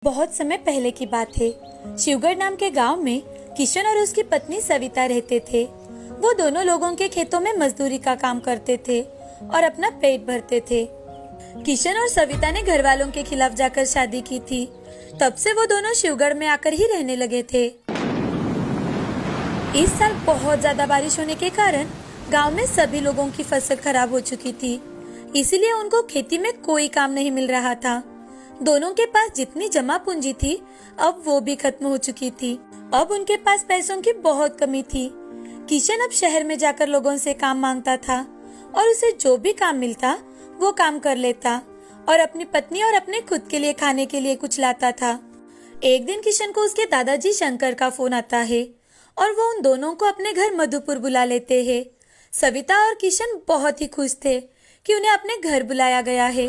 बहुत समय पहले की बात है। शिवगढ़ नाम के गांव में किशन और उसकी पत्नी सविता रहते थे। वो दोनों लोगों के खेतों में मजदूरी का काम करते थे और अपना पेट भरते थे। किशन और सविता ने घर वालों के खिलाफ जाकर शादी की थी। तब से वो दोनों शिवगढ़ में आकर ही रहने लगे थे। इस साल बहुत ज्यादा बारिश होने के कारण गांव में सभी लोगों की फसल खराब हो चुकी थी, इसीलिए उनको खेती में कोई काम नहीं मिल रहा था। दोनों के पास जितनी जमा पूंजी थी अब वो भी खत्म हो चुकी थी। अब उनके पास पैसों की बहुत कमी थी। किशन अब शहर में जाकर लोगों से काम मांगता था और उसे जो भी काम मिलता वो काम कर लेता और अपनी पत्नी और अपने खुद के लिए खाने के लिए कुछ लाता था। एक दिन किशन को उसके दादाजी शंकर का फोन आता है और वो उन दोनों को अपने घर मधुपुर बुला लेते हैं। सविता और किशन बहुत ही खुश थे कि उन्हें अपने घर बुलाया गया है।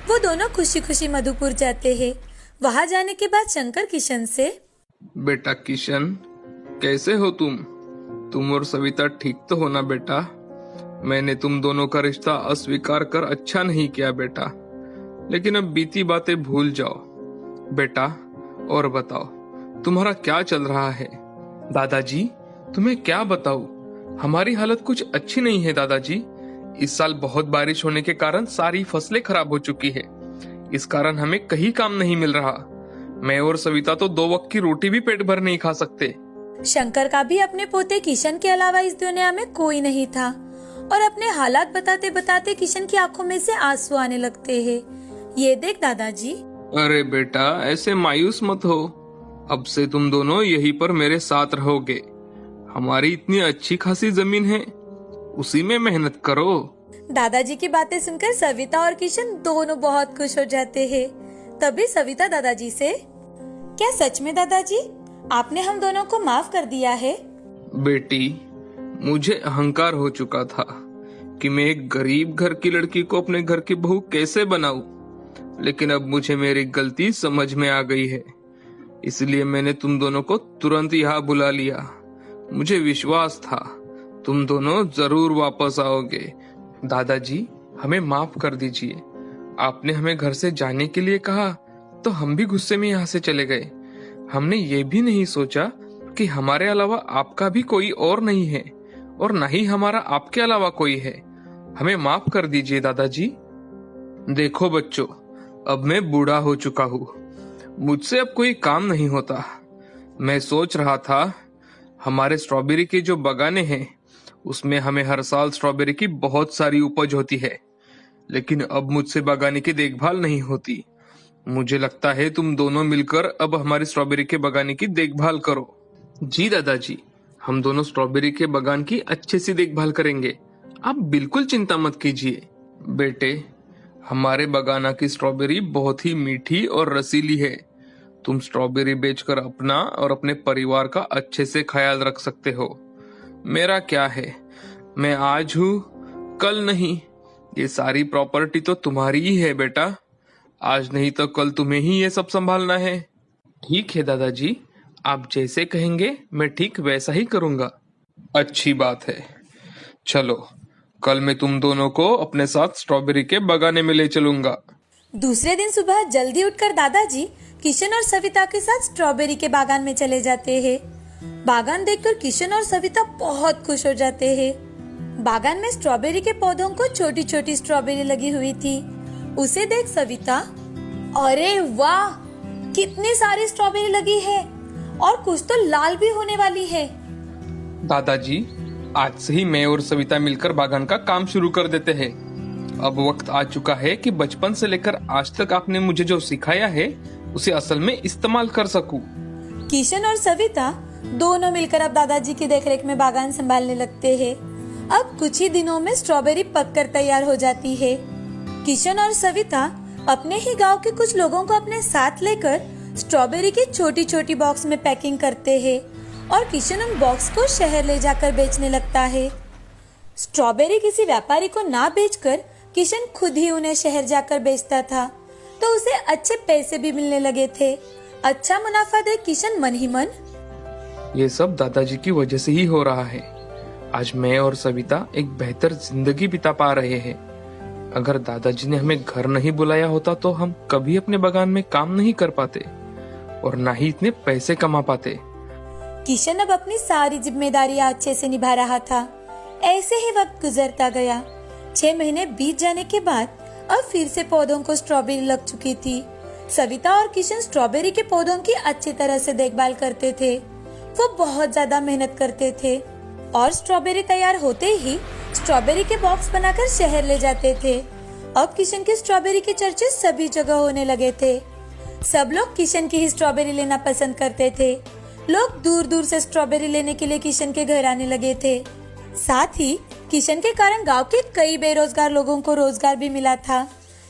वो दोनों खुशी खुशी मधुपुर जाते हैं। वहां जाने के बाद शंकर किशन से, बेटा किशन, कैसे हो तुम और सविता ठीक तो हो ना बेटा? मैंने तुम दोनों का रिश्ता अस्वीकार कर अच्छा नहीं किया बेटा, लेकिन अब बीती बातें भूल जाओ बेटा। और बताओ तुम्हारा क्या चल रहा है? दादाजी, तुम्हें क्या बताऊं, हमारी हालत कुछ अच्छी नहीं है दादाजी। इस साल बहुत बारिश होने के कारण सारी फसलें खराब हो चुकी है। इस कारण हमें कहीं काम नहीं मिल रहा। मैं और सविता तो 2 वक्त की रोटी भी पेट भर नहीं खा सकते। शंकर का भी अपने पोते किशन के अलावा इस दुनिया में कोई नहीं था और अपने हालात बताते बताते किशन की आंखों में से आंसू आने लगते हैं। ये देख दादाजी। अरे बेटा, ऐसे मायूस मत हो। अब से तुम दोनों यहीं पर मेरे साथ रहोगे। हमारी इतनी अच्छी खासी जमीन है, उसी में मेहनत करो। दादाजी की बातें सुनकर सविता और किशन दोनों बहुत खुश हो जाते हैं। तभी सविता दादाजी से, क्या सच में दादाजी आपने हम दोनों को माफ कर दिया है? बेटी, मुझे अहंकार हो चुका था कि मैं एक गरीब घर की लड़की को अपने घर की बहू कैसे बनाऊं, लेकिन अब मुझे मेरी गलती समझ में आ गई है। इसलिए मैंने तुम दोनों को तुरंत यहाँ बुला लिया। मुझे विश्वास था तुम दोनों जरूर वापस आओगे। दादाजी, हमें माफ कर दीजिए। आपने हमें घर से जाने के लिए कहा तो हम भी गुस्से में यहाँ से चले गए। हमने ये भी नहीं सोचा कि हमारे अलावा आपका भी कोई और नहीं है और न ही हमारा आपके अलावा कोई है। हमें माफ कर दीजिए दादाजी। देखो बच्चों, अब मैं बूढ़ा हो चुका हूँ, मुझसे अब कोई काम नहीं होता। मैं सोच रहा था हमारे स्ट्रॉबेरी के जो बागाने हैं उसमें हमें हर साल स्ट्रॉबेरी की बहुत सारी उपज होती है, लेकिन अब मुझसे बागाने की देखभाल नहीं होती। मुझे लगता है तुम दोनों मिलकर अब हमारी स्ट्रॉबेरी के बागाने की देखभाल करो। जी दादाजी, हम दोनों स्ट्रॉबेरी के बागान की अच्छे से देखभाल करेंगे। आप बिल्कुल चिंता मत कीजिए। बेटे, हमारे बागाना की स्ट्रॉबेरी बहुत ही मीठी और रसीली है। तुम स्ट्रॉबेरी बेचकर अपना और अपने परिवार का अच्छे से ख्याल रख सकते हो। मेरा क्या है, मैं आज हूँ कल नहीं। ये सारी प्रॉपर्टी तो तुम्हारी ही है बेटा। आज नहीं तो कल तुम्हें ही ये सब संभालना है। ठीक है दादाजी, आप जैसे कहेंगे मैं ठीक वैसा ही करूँगा। अच्छी बात है। चलो, कल मैं तुम दोनों को अपने साथ स्ट्रॉबेरी के बागाने में ले चलूंगा। दूसरे दिन सुबह जल्दी उठकर दादाजी किशन और सविता के साथ स्ट्रॉबेरी के बागान में चले जाते हैं। बागान देखकर किशन और सविता बहुत खुश हो जाते हैं। बागान में स्ट्रॉबेरी के पौधों को छोटी छोटी स्ट्रॉबेरी लगी हुई थी। उसे देख सविता, अरे वाह, कितनी सारी स्ट्रॉबेरी लगी है और कुछ तो लाल भी होने वाली है। दादाजी, आज से ही मैं और सविता मिलकर बागान का काम शुरू कर देते हैं। अब वक्त आ चुका है कि बचपन से लेकर आज तक आपने मुझे जो सिखाया है उसे असल में इस्तेमाल कर सकूं। किशन और सविता दोनों मिलकर अब दादाजी की देखरेख में बागान संभालने लगते हैं। अब कुछ ही दिनों में स्ट्रॉबेरी पककर तैयार हो जाती है। किशन और सविता अपने ही गांव के कुछ लोगों को अपने साथ लेकर स्ट्रॉबेरी की छोटी छोटी बॉक्स में पैकिंग करते हैं और किशन उन बॉक्स को शहर ले जाकर बेचने लगता है। स्ट्रॉबेरी किसी व्यापारी को ना बेचकर किशन खुद ही उन्हें शहर जाकर बेचता था, तो उसे अच्छे पैसे भी मिलने लगे थे। अच्छा मुनाफा देख किशन मन ही मन, ये सब दादाजी की वजह से ही हो रहा है। आज मैं और सविता एक बेहतर जिंदगी बिता पा रहे हैं। अगर दादाजी ने हमें घर नहीं बुलाया होता तो हम कभी अपने बागान में काम नहीं कर पाते। और ना ही इतने पैसे कमा पाते। किशन अब अपनी सारी जिम्मेदारियां अच्छे से निभा रहा था। ऐसे ही वक्त गुजरता गया। 6 महीने बीत जाने के बाद अब फिर से पौधों को स्ट्रॉबेरी लग चुकी थी। सविता और किशन स्ट्रॉबेरी के पौधों की अच्छी तरह से देखभाल करते थे। वो बहुत ज्यादा मेहनत करते थे और स्ट्रॉबेरी तैयार होते ही स्ट्रॉबेरी के बॉक्स बनाकर शहर ले जाते थे। अब किशन की स्ट्रॉबेरी के चर्चे सभी जगह होने लगे थे। सब लोग किशन की ही स्ट्रॉबेरी लेना पसंद करते थे। लोग दूर दूर से स्ट्रॉबेरी लेने के लिए किशन के घर आने लगे थे। साथ ही किशन के कारण गांव के कई बेरोजगार लोगों को रोजगार भी मिला था।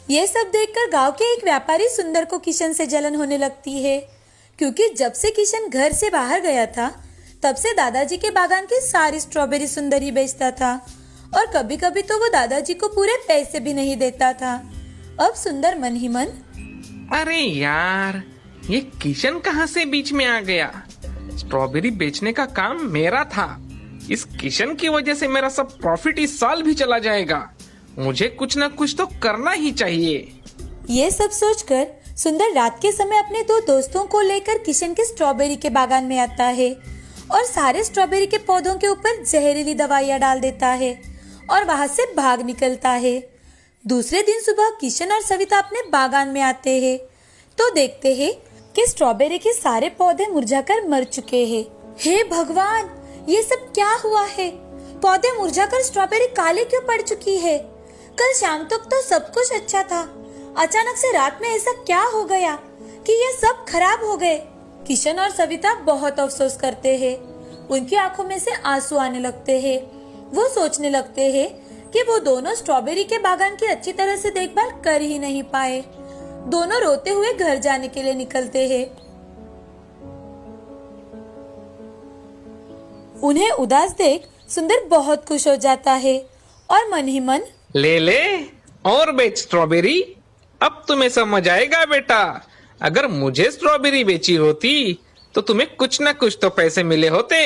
ये सब देखकर गांव के एक व्यापारी सुंदर को किशन से जलन होने लगती है, क्योंकि जब से किशन घर से बाहर गया था तब से दादाजी के बागान की सारी स्ट्रॉबेरी सुंदर ही बेचता था और कभी कभी तो वो दादाजी को पूरे पैसे भी नहीं देता था। अब सुंदर मन ही मन, अरे यार, ये किशन कहाँ से बीच में आ गया? स्ट्रॉबेरी बेचने का काम मेरा था। इस किशन की वजह से मेरा सब प्रॉफिट इस साल भी चला जाएगा। मुझे कुछ ना कुछ तो करना ही चाहिए। ये सब सोचकर सुंदर रात के समय अपने 2 दोस्तों को लेकर किशन के स्ट्रॉबेरी के बागान में आता है और सारे स्ट्रॉबेरी के पौधों के ऊपर जहरीली दवाइयां डाल देता है और वहां से भाग निकलता है। दूसरे दिन सुबह किशन और सविता अपने बागान में आते हैं तो देखते हैं कि स्ट्रॉबेरी के सारे पौधे मुरझाकर मर चुके हैं। हे भगवान, ये सब क्या हुआ है? पौधे मुरझाकर स्ट्रॉबेरी काली क्यों पड़ चुकी है? कल शाम तक तो सब कुछ अच्छा था। अचानक से रात में ऐसा क्या हो गया कि ये सब खराब हो गए? किशन और सविता बहुत अफसोस करते हैं। उनकी आंखों में से आंसू आने लगते हैं। वो सोचने लगते हैं कि वो दोनों स्ट्रॉबेरी के बागान की अच्छी तरह से देखभाल कर ही नहीं पाए। दोनों रोते हुए घर जाने के लिए निकलते हैं। उन्हें उदास देख सुंदर बहुत खुश हो जाता है और मन ही मन, ले ले और बेच स्ट्रॉबेरी। अब तुम्हें समझ आएगा बेटा। अगर मुझे स्ट्रॉबेरी बेची होती तो तुम्हें कुछ न कुछ तो पैसे मिले होते।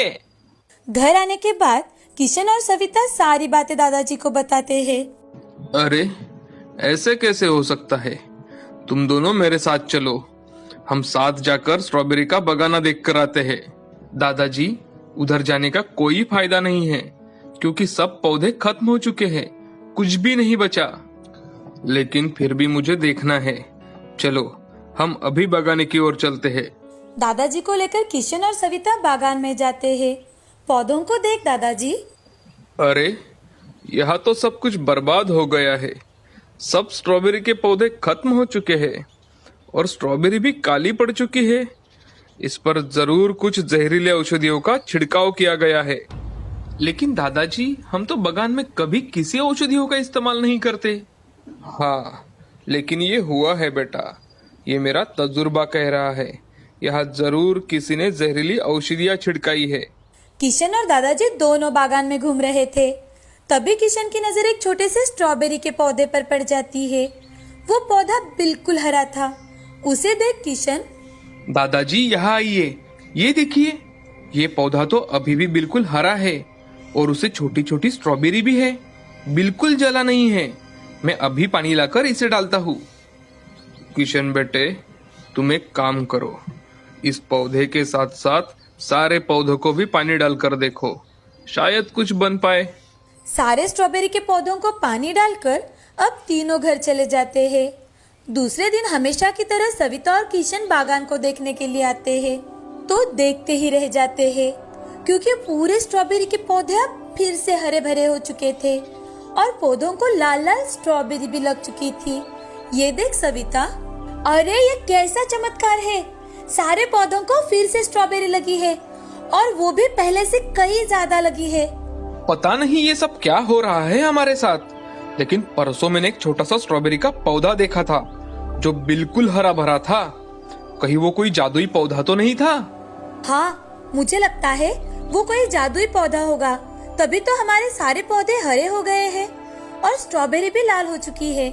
घर आने के बाद किशन और सविता सारी बातें दादाजी को बताते हैं। अरे, ऐसे कैसे हो सकता है? तुम दोनों मेरे साथ चलो। हम साथ जाकर स्ट्रॉबेरी का बगाना देख कर आते हैं। दादाजी, उधर जाने का कोई फायदा नहीं है, क्योंकि सब पौधे खत्म हो चुके हैं। कुछ भी नहीं बचा। लेकिन फिर भी मुझे देखना है। चलो, हम अभी बागाने की ओर चलते हैं। दादाजी को लेकर किशन और सविता बागान में जाते हैं। पौधों को देख दादाजी, अरे, यहाँ तो सब कुछ बर्बाद हो गया है। सब स्ट्रॉबेरी के पौधे खत्म हो चुके हैं और स्ट्रॉबेरी भी काली पड़ चुकी है। इस पर जरूर कुछ जहरीले औषधियों का छिड़काव किया गया है। लेकिन दादाजी, हम तो बागान में कभी किसी औषधियों का इस्तेमाल नहीं करते। हाँ, लेकिन ये हुआ है बेटा। ये मेरा तजुर्बा कह रहा है। यहाँ जरूर किसी ने जहरीली औषधियाँ छिड़काई है। किशन और दादाजी दोनों बागान में घूम रहे थे। तभी किशन की नजर एक छोटे से स्ट्रॉबेरी के पौधे पर पड़ जाती है। वो पौधा बिल्कुल हरा था। उसे देख किशन, दादाजी यहाँ आइए। ये देखिए, ये पौधा तो अभी भी बिल्कुल हरा है और उसे छोटी छोटी स्ट्रॉबेरी भी है। बिल्कुल जला नहीं है। मैं अभी पानी लाकर इसे डालता हूँ। किशन बेटे, तुम एक काम करो। इस पौधे के साथ साथ सारे पौधों को भी पानी डालकर देखो, शायद कुछ बन पाए। सारे स्ट्रॉबेरी के पौधों को पानी डालकर अब तीनों घर चले जाते हैं। दूसरे दिन हमेशा की तरह सविता और किशन बागान को देखने के लिए आते हैं तो देखते ही रह जाते हैं, क्योंकि पूरे स्ट्रॉबेरी के पौधे अब फिर से हरे भरे हो चुके थे और पौधों को लाल लाल स्ट्रॉबेरी भी लग चुकी थी। ये देख सविता, अरे ये कैसा चमत्कार है! सारे पौधों को फिर से स्ट्रॉबेरी लगी है और वो भी पहले से कई ज्यादा लगी है। पता नहीं ये सब क्या हो रहा है हमारे साथ। लेकिन परसों मैंने एक छोटा सा स्ट्रॉबेरी का पौधा देखा था जो बिल्कुल हरा भरा था। कहीं वो कोई जादुई पौधा तो नहीं था? हाँ, मुझे लगता है वो कोई जादुई पौधा होगा, तभी तो हमारे सारे पौधे हरे हो गए हैं और स्ट्रॉबेरी भी लाल हो चुकी है।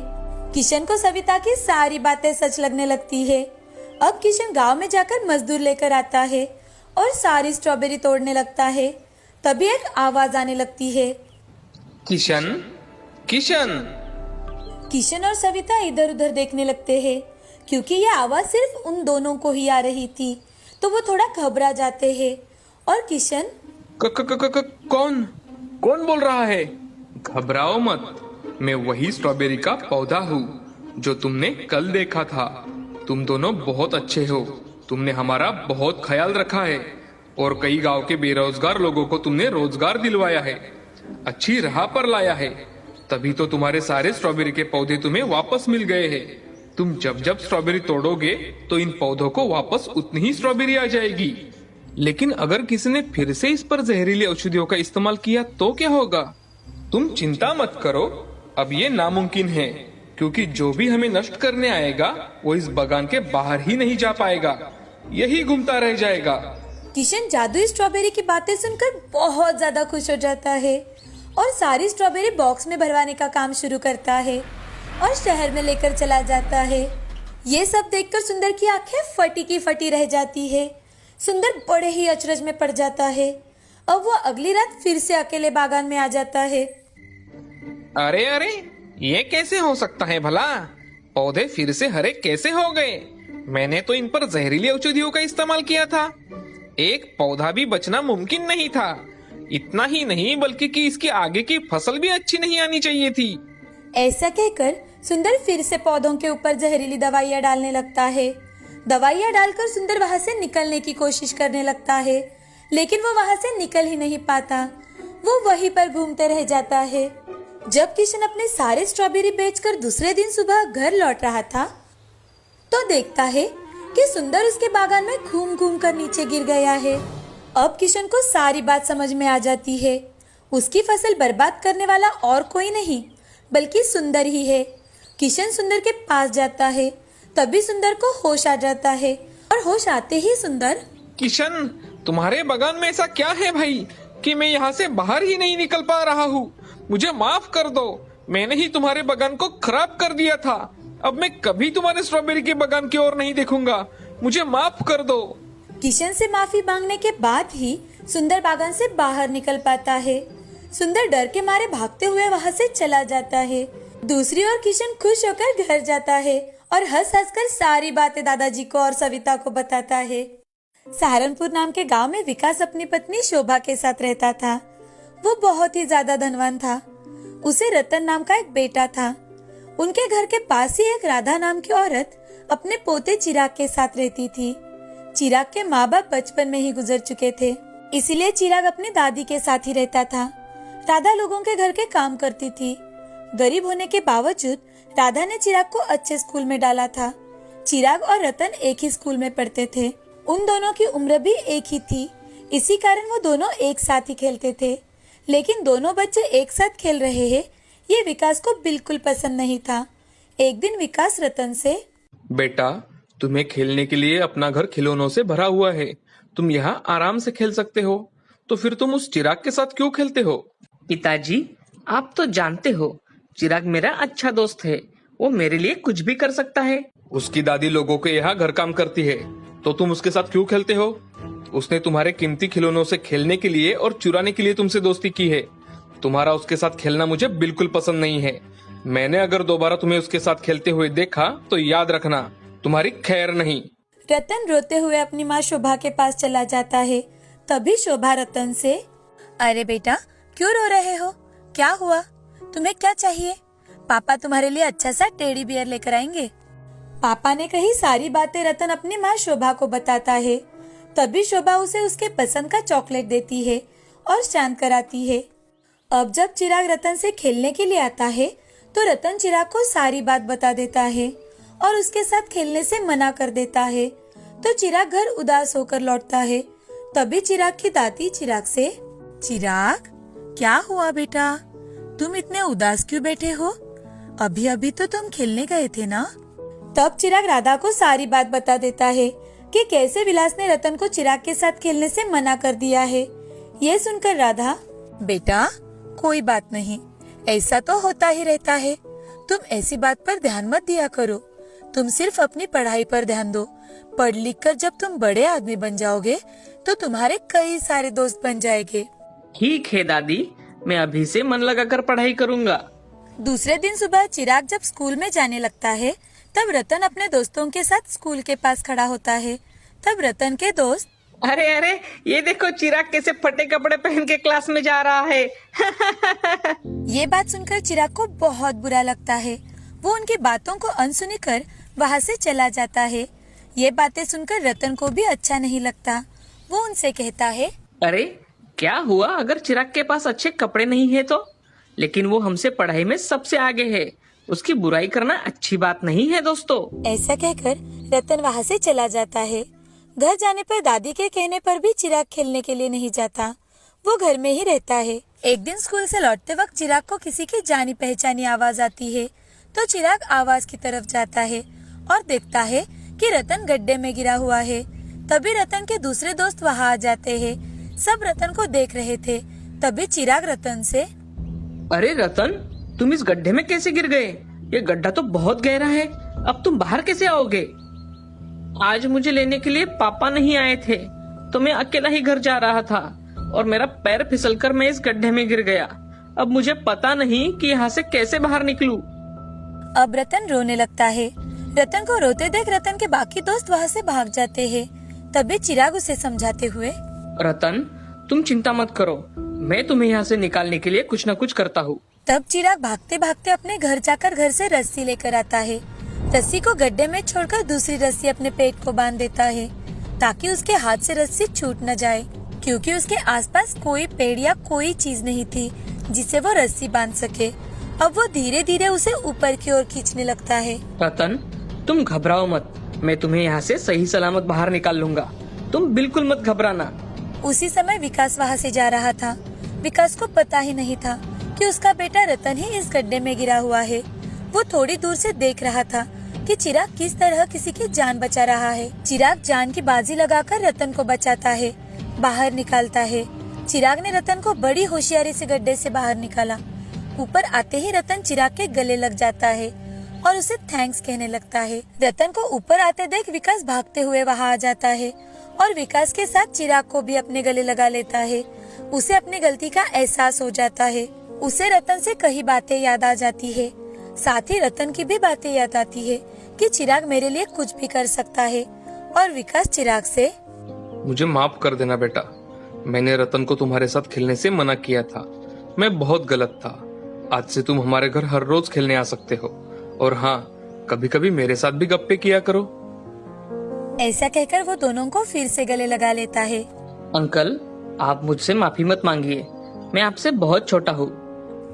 किशन को सविता की सारी बातें सच लगने लगती है। अब किशन गांव में जाकर मजदूर लेकर आता है और सारी स्ट्रॉबेरी तोड़ने लगता है। तभी एक आवाज आने लगती है, किशन। किशन! किशन और सविता इधर उधर देखने लगते हैं, क्योंकि यह आवाज सिर्फ उन दोनों को ही आ रही थी, तो वो थोड़ा घबरा जाते हैं। और किशन, कौन कौन बोल रहा है? घबराओ मत, मैं वही स्ट्रॉबेरी का पौधा हूँ जो तुमने कल देखा था। तुम दोनों बहुत अच्छे हो, तुमने हमारा बहुत ख्याल रखा है और कई गांव के बेरोजगार लोगों को तुमने रोजगार दिलवाया है, अच्छी राह पर लाया है। तभी तो तुम्हारे सारे स्ट्रॉबेरी के पौधे तुम्हें वापस मिल गए हैं। तुम जब जब स्ट्रॉबेरी तोड़ोगे तो इन पौधों को वापस उतनी ही स्ट्रॉबेरी आ जाएगी। लेकिन अगर किसी ने फिर से इस पर जहरीली औषधियों का इस्तेमाल किया तो क्या होगा? तुम चिंता मत करो, अब ये नामुमकिन है, क्योंकि जो भी हमें नष्ट करने आएगा वो इस बागान के बाहर ही नहीं जा पाएगा, यही घूमता रह जाएगा। किशन जादुई स्ट्रॉबेरी की बातें सुनकर बहुत ज्यादा खुश हो जाता है और सारी स्ट्रॉबेरी बॉक्स में भरवाने का काम शुरू करता है और शहर में लेकर चला जाता है। ये सब देखकर सुंदर की आंखें फटी की फटी रह जाती है। सुंदर बड़े ही अचरज में पड़ जाता है। अब वो अगली रात फिर से अकेले बागान में आ जाता है। अरे अरे, ये कैसे हो सकता है भला? पौधे फिर से हरे कैसे हो गए? मैंने तो इन पर जहरीली औषधियों का इस्तेमाल किया था। एक पौधा भी बचना मुमकिन नहीं था। इतना ही नहीं बल्कि कि इसकी आगे की फसल भी अच्छी नहीं आनी चाहिए थी। ऐसा कहकर सुंदर फिर से पौधों के ऊपर जहरीली दवाइयाँ डालने लगता है। दवाइयाँ डालकर सुंदर वहाँ से निकलने की कोशिश करने लगता है, लेकिन वो वहाँ से निकल ही नहीं पाता। वो वहीं पर घूमते रह जाता है। जब किशन अपने सारे स्ट्रॉबेरी बेचकर दूसरे दिन सुबह घर लौट रहा था, तो देखता है कि सुंदर उसके बागान में घूम घूम कर नीचे गिर गया है। अब किशन को सारी बात समझ में आ जाती है। उसकी फसल बर्बाद करने वाला और कोई नहीं बल्कि सुंदर ही है। किशन सुंदर के पास जाता है, तभी सुंदर को होश आ जाता है और होश आते ही सुंदर, किशन, तुम्हारे बागान में ऐसा क्या है भाई कि मैं यहाँ से बाहर ही नहीं निकल पा रहा हूँ? मुझे माफ कर दो, मैंने ही तुम्हारे बागान को खराब कर दिया था। अब मैं कभी तुम्हारे स्ट्रॉबेरी के बागान की ओर नहीं देखूंगा, मुझे माफ कर दो। किशन से माफी मांगने के बाद ही सुंदर बागान से बाहर निकल पाता है। सुंदर डर के मारे भागते हुए वहाँ से चला जाता है। दूसरी ओर किशन खुश होकर घर जाता है और हंस हंस कर सारी बातें दादाजी को और सविता को बताता है। सहारनपुर नाम के गांव में विकास अपनी पत्नी शोभा के साथ रहता था। वो बहुत ही ज्यादा धनवान था। उसे रतन नाम का एक बेटा था। उनके घर के पास ही एक राधा नाम की औरत अपने पोते चिराग के साथ रहती थी। चिराग के माँ बाप बचपन में ही गुजर चुके थे, इसीलिए चिराग अपनी दादी के साथ ही रहता था। राधा लोगों के घर के काम करती थी। गरीब होने के बावजूद राधा ने चिराग को अच्छे स्कूल में डाला था। चिराग और रतन एक ही स्कूल में पढ़ते थे। उन दोनों की उम्र भी एक ही थी, इसी कारण वो दोनों एक साथ ही खेलते थे। लेकिन दोनों बच्चे एक साथ खेल रहे हैं, ये विकास को बिल्कुल पसंद नहीं था। एक दिन विकास रतन से, बेटा, तुम्हें खेलने के लिए अपना घर खिलौनों से भरा हुआ है, तुम यहाँ आराम से खेल सकते हो, तो फिर तुम उस चिराग के साथ क्यों खेलते हो? पिताजी, आप तो जानते हो चिराग मेरा अच्छा दोस्त है, वो मेरे लिए कुछ भी कर सकता है। उसकी दादी लोगों के यहाँ घर काम करती है, तो तुम उसके साथ क्यों खेलते हो? उसने तुम्हारे कीमती खिलौनों से खेलने के लिए और चुराने के लिए तुमसे दोस्ती की है। तुम्हारा उसके साथ खेलना मुझे बिल्कुल पसंद नहीं है। मैंने अगर दोबारा तुम्हें उसके साथ खेलते हुए देखा तो याद रखना, तुम्हारी खैर नहीं। रतन रोते हुए अपनी माँ शोभा के पास चला जाता है। तभी शोभा रतन से, अरे बेटा, क्यों रो रहे हो? क्या हुआ? तुम्हें क्या चाहिए? पापा तुम्हारे लिए अच्छा सा टेडी बियर लेकर आएंगे। पापा ने कही सारी बातें रतन अपनी माँ शोभा को बताता है। तभी शोभा उसे उसके पसंद का चॉकलेट देती है और शांत कराती है। अब जब चिराग रतन से खेलने के लिए आता है तो रतन चिराग को सारी बात बता देता है और उसके साथ खेलने से मना कर देता है। तो चिराग घर उदास होकर लौटता है। तभी चिराग की दादी चिराग से, चिराग, क्या हुआ बेटा? तुम इतने उदास क्यों बैठे हो? अभी अभी तो तुम खेलने गए थे ना? तब चिराग राधा को सारी बात बता देता है कि कैसे विलास ने रतन को चिराग के साथ खेलने से मना कर दिया है। ये सुनकर राधा, बेटा कोई बात नहीं, ऐसा तो होता ही रहता है, तुम ऐसी बात पर ध्यान मत दिया करो। तुम सिर्फ अपनी पढ़ाई पर ध्यान दो। पढ़ लिख कर जब तुम बड़े आदमी बन जाओगे तो तुम्हारे कई सारे दोस्त बन जाएंगे। ठीक है दादी, मैं अभी से मन लगाकर पढ़ाई करूँगा। दूसरे दिन सुबह चिराग जब स्कूल में जाने लगता है तब रतन अपने दोस्तों के साथ स्कूल के पास खड़ा होता है। तब रतन के दोस्त, अरे अरे, ये देखो चिराग कैसे फटे कपड़े पहन के क्लास में जा रहा है। ये बात सुनकर चिराग को बहुत बुरा लगता है। वो उनकी बातों को अनसुनी कर वहाँ से चला जाता है। ये बातें सुनकर रतन को भी अच्छा नहीं लगता। वो उनसे कहता है, अरे क्या हुआ अगर चिराग के पास अच्छे कपड़े नहीं है तो? लेकिन वो हमसे पढ़ाई में सबसे आगे है, उसकी बुराई करना अच्छी बात नहीं है दोस्तों। ऐसा कहकर रतन वहाँ से चला जाता है। घर जाने पर दादी के कहने पर भी चिराग खेलने के लिए नहीं जाता। वो घर में ही रहता है। एक दिन स्कूल से लौटते वक्त चिराग को किसी की जानी पहचानी आवाज आती है, तो चिराग आवाज की तरफ जाता है और देखता है कि रतन गड्ढे में गिरा हुआ है। तभी रतन के दूसरे दोस्त वहाँ आ जाते हैं। सब रतन को देख रहे थे। तभी चिराग रतन से, अरे रतन, तुम इस गड्ढे में कैसे गिर गए? ये गड्ढा तो बहुत गहरा है, अब तुम बाहर कैसे आओगे? आज मुझे लेने के लिए पापा नहीं आए थे, तो मैं अकेला ही घर जा रहा था और मेरा पैर फिसलकर मैं इस गड्ढे में गिर गया। अब मुझे पता नहीं कि यहाँ से कैसे बाहर निकलूं। अब रतन रोने लगता है। रतन को रोते देख रतन के बाकी दोस्त वहाँ से भाग जाते हैं। तभी चिराग उसे समझाते हुए, रतन, तुम चिंता मत करो, मैं तुम्हें यहाँ से निकालने के लिए कुछ न कुछ करता हूँ। तब चिराग भागते भागते अपने घर जाकर घर से रस्सी लेकर आता है। रस्सी को गड्ढे में छोड़कर दूसरी रस्सी अपने पेट को बांध देता है, ताकि उसके हाथ से रस्सी छूट न जाए, क्योंकि उसके आसपास कोई पेड़ या कोई चीज नहीं थी जिसे वो रस्सी बांध सके। अब वो धीरे धीरे उसे ऊपर की ओर खींचने लगता है। रतन, तुम घबराओ मत, मैं तुम्हें यहाँ से सही सलामत बाहर निकाल लूंगा, तुम बिल्कुल मत घबराना। उसी समय विकास वहाँ से जा रहा था। विकास को पता ही नहीं था कि उसका बेटा रतन ही इस गड्ढे में गिरा हुआ है। वो थोड़ी दूर से देख रहा था कि चिराग किस तरह किसी की जान बचा रहा है। चिराग जान की बाजी लगाकर रतन को बचाता है, बाहर निकालता है। चिराग ने रतन को बड़ी होशियारी से गड्ढे से बाहर निकाला। ऊपर आते ही रतन चिराग के गले लग जाता है और उसे थैंक्स कहने लगता है। रतन को ऊपर आते देख विकास भागते हुए वहाँ आ जाता है और विकास के साथ चिराग को भी अपने गले लगा लेता है। उसे अपनी गलती का एहसास हो जाता है। उसे रतन से कई बातें याद आ जाती है। साथ ही रतन की भी बातें याद आती है कि चिराग मेरे लिए कुछ भी कर सकता है। और विकास चिराग से, मुझे माफ कर देना बेटा, मैंने रतन को तुम्हारे साथ खेलने से मना किया था, मैं बहुत गलत था। आज से तुम हमारे घर हर रोज खेलने आ सकते हो, और हाँ, कभी कभी मेरे साथ भी गप्पे किया करो। ऐसा कहकर वो दोनों को फिर से गले लगा लेता है। अंकल, आप मुझसे माफी मत मांगिए, मैं आपसे बहुत छोटा हूँ।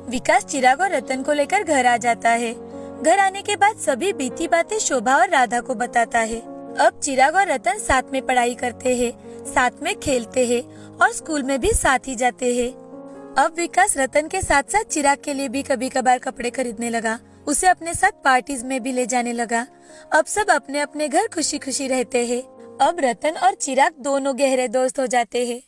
विकास चिराग और रतन को लेकर घर आ जाता है। घर आने के बाद सभी बीती बातें शोभा और राधा को बताता है। अब चिराग और रतन साथ में पढ़ाई करते हैं, साथ में खेलते हैं और स्कूल में भी साथ ही जाते हैं। अब विकास रतन के साथ साथ चिराग के लिए भी कभी कभार कपड़े खरीदने लगा। उसे अपने साथ पार्टीज में भी ले जाने लगा। अब सब अपने अपने घर खुशी खुशी रहते हैं। अब रतन और चिराग दोनों गहरे दोस्त हो जाते हैं।